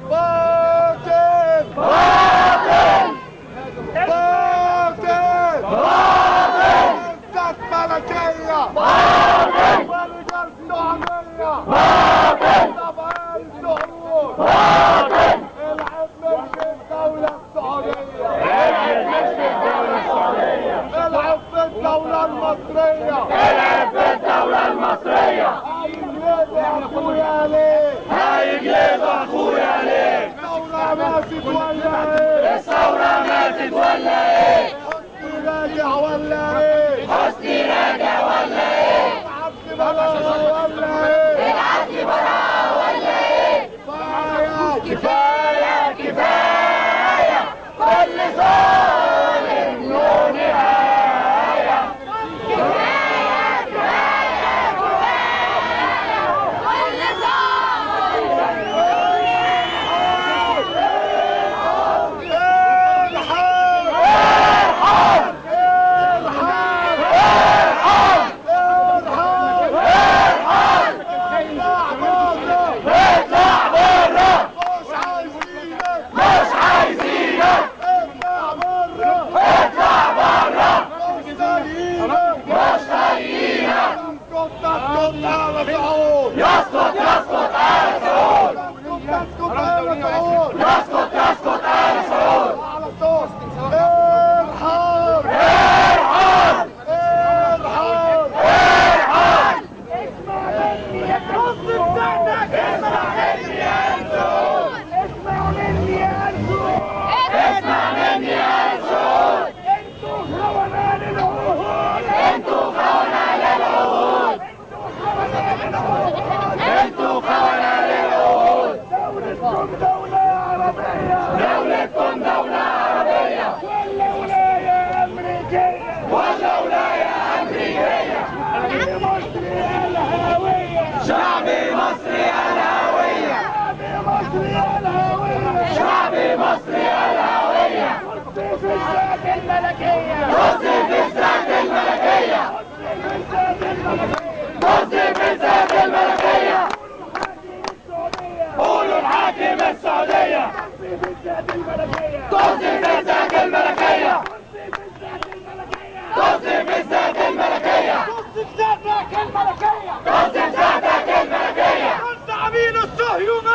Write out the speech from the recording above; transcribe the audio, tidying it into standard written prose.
باطل باطل باطل باطل انت ملكية باطل ورجال السعودية باطل طبعا السعود باطل العب مش الدولة السعودية العب مش في الدولة السعودية العب في الدولة المصرية العب في الدولة المصرية هيجلدوا اخويا ليه هيجلدوا اخويا ليه الثورة ماتت ولا ايه الثورة ماتت ولا ايه حسني راجع ولا ايه حسني راجع ولا ايه العبد براءة ولا ايه العدل براءة ولا ايه كفاية كفاية كل ظالم له نهاية اطلع برا مش عايزينك اطلع برا مش طايقينك يسقط آل سعود يسقط آل سعود ارحل اسمع مني يا سعود اسمع مني يا سعود اسمع مني يا سعود اسمع مني يا سعود انتوا خونة للعهود انتوا خونة للعهود انتوا خونة للعهود دولتكم دولة عربية دولتكم دولة عربية ولا ولاية أمريكية ولا ولاية أمريكية شعبي مصري الهوية شعبي مصري الهوية قصدي في الذات الملكية قصدي في الذات الملكية قصدي في الذات الملكية قولوا الحاكم السعودية قصدي في الذات الملكية قصدي في الذات الملكية قصدي في ذاتك الملكية قصدي في ذاتك الملكية انت عميل الصهيونية